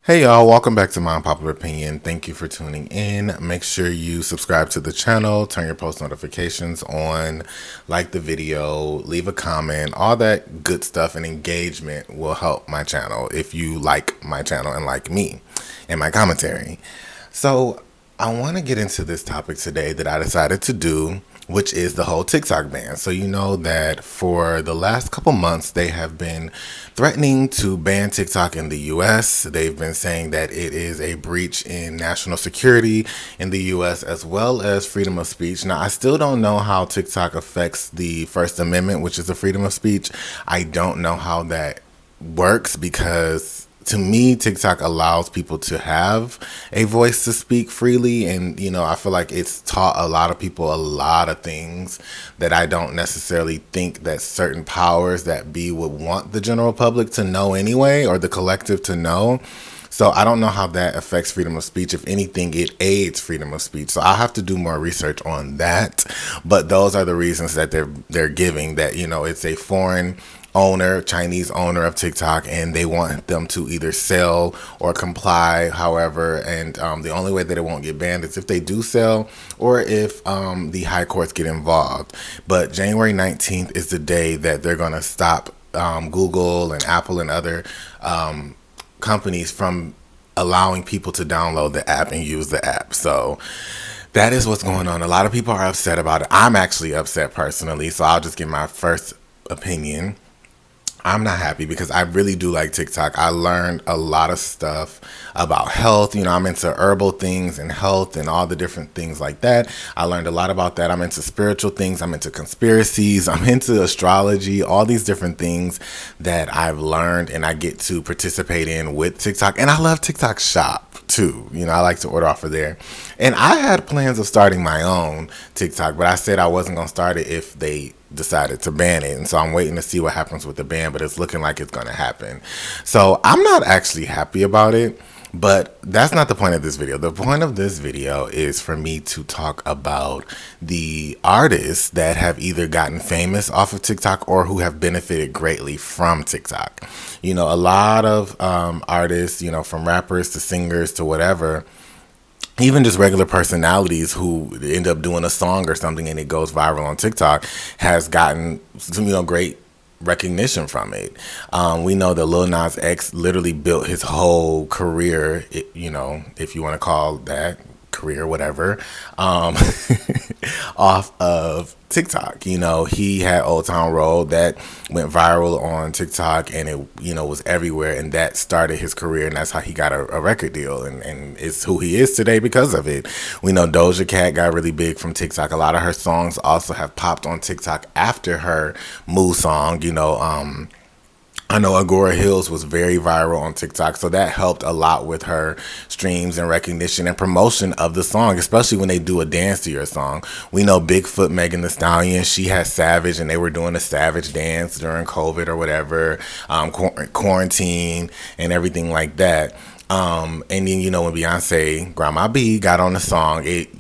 Hey y'all, welcome back to My Unpopular Opinion. Thank you for tuning in. Make sure you subscribe to the channel, turn your post notifications on, like the video, leave a comment, all that good stuff, and engagement will help my channel if you like my channel and like me and my commentary. So I want to get into this topic today that I decided to do, which is the whole TikTok ban. So you know that for the last couple months, they have been threatening to ban TikTok in the US. They've been saying that it is a breach in national security in the US as well as freedom of speech. Now, I still don't know how TikTok affects the First Amendment, which is the freedom of speech. I don't know how that works because to me, TikTok allows people to have a voice to speak freely. And, I feel like it's taught a lot of people a lot of things that I don't necessarily think that certain powers that be would want the general public to know anyway, or the collective to know. So I don't know how that affects freedom of speech. If anything, it aids freedom of speech. So I'll have to do more research on that. But those are the reasons that they're giving that, it's a foreign owner, Chinese owner of TikTok, and they want them to either sell or comply, however, and the only way that it won't get banned is if they do sell or if the high courts get involved. But January 19th is the day that they're going to stop Google and Apple and other companies from allowing people to download the app and use the app. So that is what's going on. A lot of people are upset about it. I'm actually upset personally, so I'll just give my first opinion. I'm not happy because I really do like TikTok. I learned a lot of stuff about health. I'm into herbal things and health and all the different things like that. I learned a lot about that. I'm into spiritual things. I'm into conspiracies. I'm into astrology, all these different things that I've learned and I get to participate in with TikTok. And I love TikTok Shop too. I like to order off of there. And I had plans of starting my own TikTok, but I said I wasn't going to start it if they decided to ban it. And so I'm waiting to see what happens with the ban, but it's looking like it's going to happen. So I'm not actually happy about it, but that's not the point of this video. The point of this video is for me to talk about the artists that have either gotten famous off of TikTok or who have benefited greatly from TikTok. A lot of artists, from rappers to singers to whatever, even just regular personalities who end up doing a song or something and it goes viral on TikTok has gotten some, great recognition from it. We know that Lil Nas X literally built his whole career, if you want to call that career, whatever, off of TikTok. He had Old Town Road that went viral on TikTok and it, was everywhere, and that started his career, and that's how he got a record deal, and it's who he is today because of it. We know Doja Cat got really big from TikTok. A lot of her songs also have popped on TikTok after her Moo song. I know Agora Hills was very viral on TikTok, so that helped a lot with her streams and recognition and promotion of the song, especially when they do a dance to your song. We know Bigfoot, Megan Thee Stallion, she has Savage, and they were doing a Savage dance during COVID or whatever, quarantine and everything like that. And then, when Beyonce, Grandma B, got on the song, it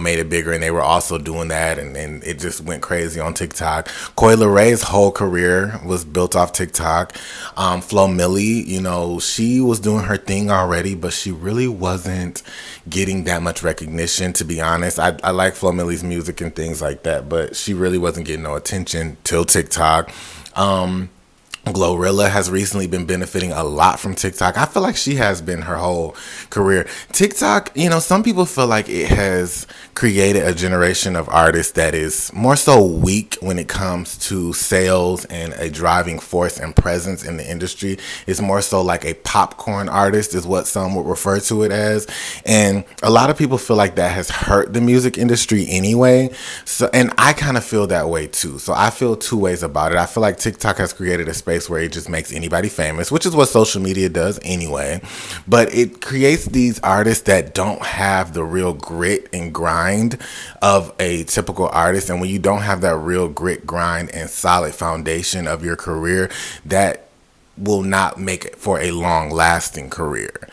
made it bigger, and they were also doing that, and it just went crazy on TikTok. Coi Leray's whole career was built off TikTok. Flo Milli, she was doing her thing already, but she really wasn't getting that much recognition, to be honest. I like Flo Milli's music and things like that, but she really wasn't getting no attention till TikTok. Glorilla has recently been benefiting a lot from TikTok. I feel like she has been her whole career. TikTok, some people feel like it has created a generation of artists that is more so weak when it comes to sales and a driving force and presence in the industry. It's more so like a popcorn artist is what some would refer to it as. And a lot of people feel like that has hurt the music industry anyway. So, and I kind of feel that way too. So I feel two ways about it. I feel like TikTok has created a space where it just makes anybody famous, which is what social media does anyway. But it creates these artists that don't have the real grit and grind of a typical artist. And when you don't have that real grit, grind, and solid foundation of your career, that will not make it for a long lasting career.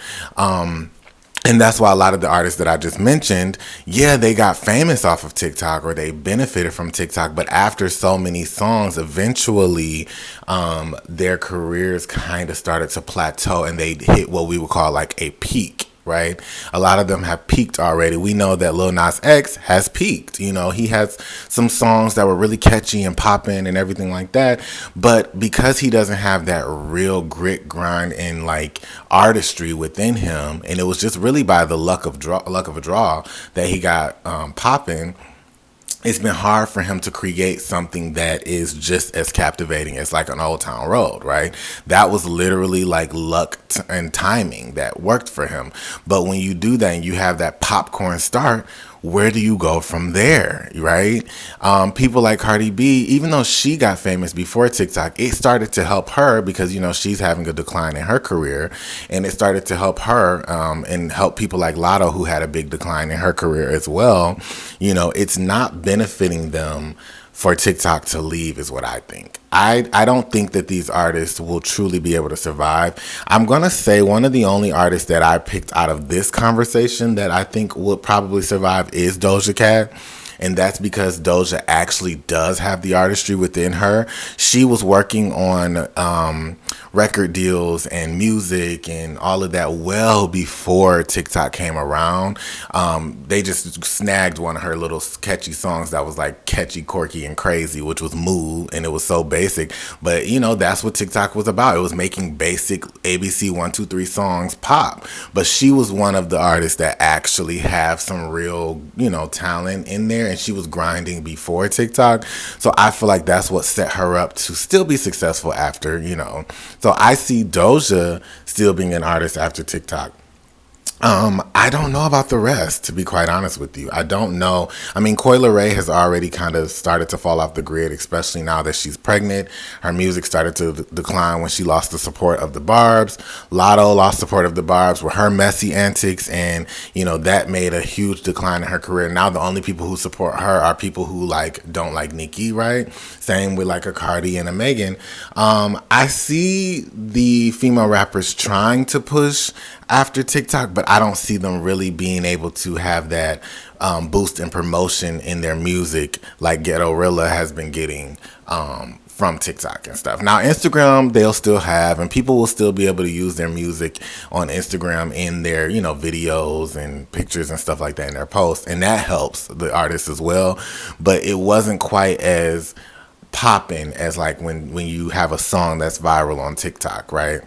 And that's why a lot of the artists that I just mentioned, yeah, they got famous off of TikTok or they benefited from TikTok. But after so many songs, eventually their careers kind of started to plateau and they hit what we would call like a peak. Right, a lot of them have peaked already. We know that Lil Nas X has peaked. You know, he has some songs that were really catchy and popping and everything like that. But because he doesn't have that real grit, grind, and like artistry within him, and it was just really by the luck of a draw that he got popping. It's been hard for him to create something that is just as captivating as like an Old Town Road, right? That was literally like luck and timing that worked for him. But when you do that and you have that popcorn start, where do you go from there, right? People like Cardi B, even though she got famous before TikTok, it started to help her because, you know, she's having a decline in her career. And it started to help her and help people like Lotto, who had a big decline in her career as well. You know, it's not benefiting them for TikTok to leave is what I think. I don't think that these artists will truly be able to survive. I'm going to say one of the only artists that I picked out of this conversation that I think would probably survive is Doja Cat. And that's because Doja actually does have the artistry within her. She was working on record deals and music and all of that well before TikTok came around. They just snagged one of her little catchy songs that was like catchy, quirky, and crazy, which was Moo, and it was so basic. But, you know, that's what TikTok was about. It was making basic ABC 1, 2, 3 songs pop. But she was one of the artists that actually have some real, you know, talent in there. And she was grinding before TikTok. So I feel like that's what set her up to still be successful after, you know. So I see Doja still being an artist after TikTok. I don't know about the rest, to be quite honest with you. I don't know. I mean, Coi Leray has already kind of started to fall off the grid, especially now that she's pregnant. Her music started to decline when she lost the support of the Barbs. Lotto lost support of the Barbs with her messy antics, and, you know, that made a huge decline in her career. Now the only people who support her are people who like don't like Nicki, right? Same with like a Cardi and a Megan. I see the female rappers trying to push after TikTok, but I don't see them really being able to have that boost in promotion in their music like Ghettorilla has been getting from TikTok and stuff. Now, Instagram, they'll still have, and people will still be able to use their music on Instagram in their, you know, videos and pictures and stuff like that in their posts, and that helps the artists as well. But it wasn't quite as popping as like when you have a song that's viral on TikTok, right?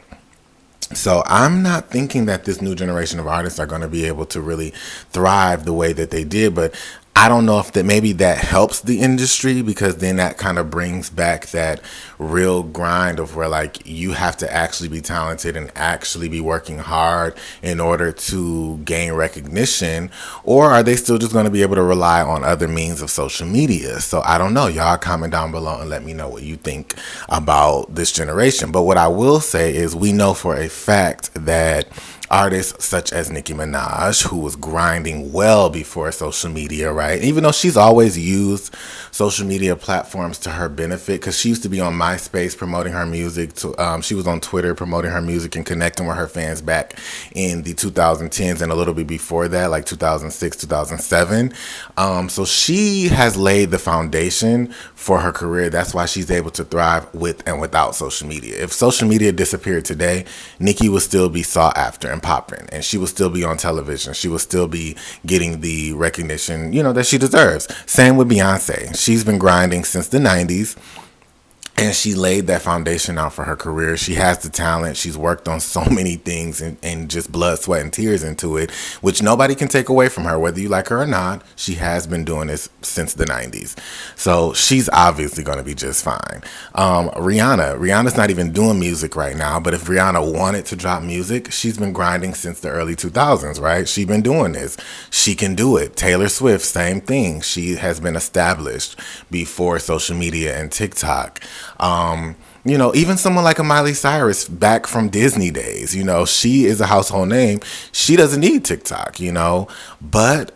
So I'm not thinking that this new generation of artists are going to be able to really thrive the way that they did, but I don't know if that maybe that helps the industry, because then that kind of brings back that real grind of where like you have to actually be talented and actually be working hard in order to gain recognition. Or are they still just going to be able to rely on other means of social media? So I don't know. Y'all comment down below and let me know what you think about this generation. But what I will say is we know for a fact that artists such as Nicki Minaj, who was grinding well before social media, right? Even though she's always used social media platforms to her benefit, because she used to be on MySpace promoting her music. She was on Twitter promoting her music and connecting with her fans back in the 2010s and a little bit before that, like 2006, 2007. So she has laid the foundation for her career. That's why she's able to thrive with and without social media. If social media disappeared today, Nicki would still be sought after and popping, and she will still be on television. She will still be getting the recognition, you know, that she deserves. Same with Beyonce. She's been grinding since the 90s. And she laid that foundation out for her career. She has the talent. She's worked on so many things and just blood, sweat, and tears into it, which nobody can take away from her, whether you like her or not. She has been doing this since the 90s. So she's obviously going to be just fine. Rihanna's not even doing music right now, but if Rihanna wanted to drop music, she's been grinding since the early 2000s, right? She's been doing this. She can do it. Taylor Swift, same thing. She has been established before social media and TikTok. You know, even someone like a Miley Cyrus back from Disney days, you know, she is a household name. She doesn't need TikTok, you know, but,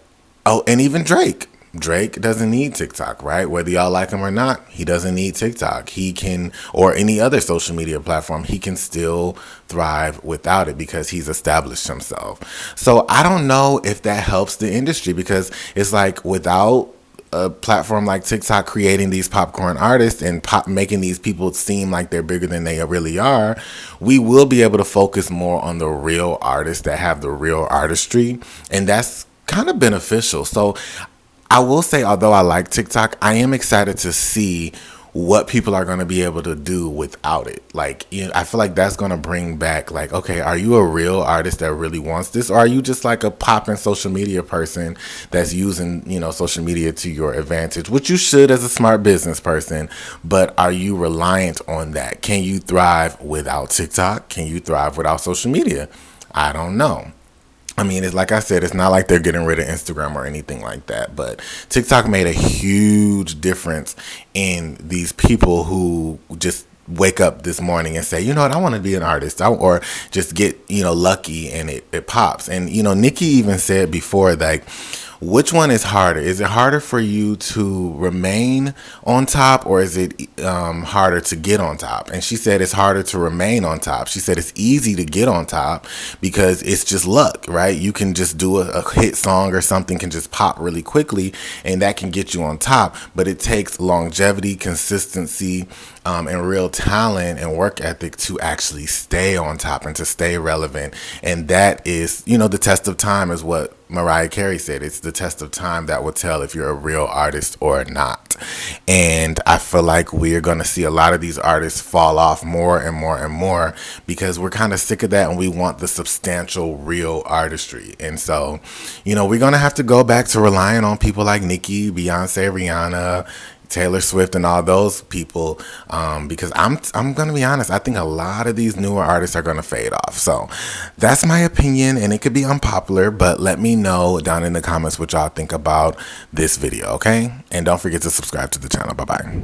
oh, and even Drake. Drake doesn't need TikTok, right? Whether y'all like him or not, he doesn't need TikTok. He can, or any other social media platform, he can still thrive without it because he's established himself. So I don't know if that helps the industry, because it's like, without a platform like TikTok creating these popcorn artists and making these people seem like they're bigger than they really are, we will be able to focus more on the real artists that have the real artistry, and that's kind of beneficial. So I will say, although I like TikTok, I am excited to see what people are going to be able to do without it. Like, you know, I feel like that's going to bring back, like, okay, are you a real artist that really wants this? Or are you just like a popping social media person that's using, you know, social media to your advantage, which you should as a smart business person, but are you reliant on that? Can you thrive without TikTok? Can you thrive without social media? I don't know. I mean, it's like I said, it's not like they're getting rid of Instagram or anything like that, but TikTok made a huge difference in these people who just wake up this morning and say, you know what, I want to be an artist, or just get, you know, lucky and it pops. And, you know, Nicki even said before, like, which one is harder? Is it harder for you to remain on top, or is it harder to get on top? And she said it's harder to remain on top. She said it's easy to get on top because it's just luck, right? You can just do a hit song or something can just pop really quickly, and that can get you on top. But it takes longevity, consistency, and real talent and work ethic to actually stay on top and to stay relevant. And that is, you know, the test of time is what Mariah Carey said. It's the test of time that will tell if you're a real artist or not. And I feel like we're going to see a lot of these artists fall off more and more and more because we're kind of sick of that, and we want the substantial real artistry. And so, you know, we're going to have to go back to relying on people like Nicki, Beyonce, Rihanna, Taylor Swift, and all those people, because I'm gonna be honest, I think a lot of these newer artists are gonna fade off. So that's my opinion, and it could be unpopular, but let me know down in the comments what y'all think about this video, okay? And don't forget to subscribe to the channel. Bye bye.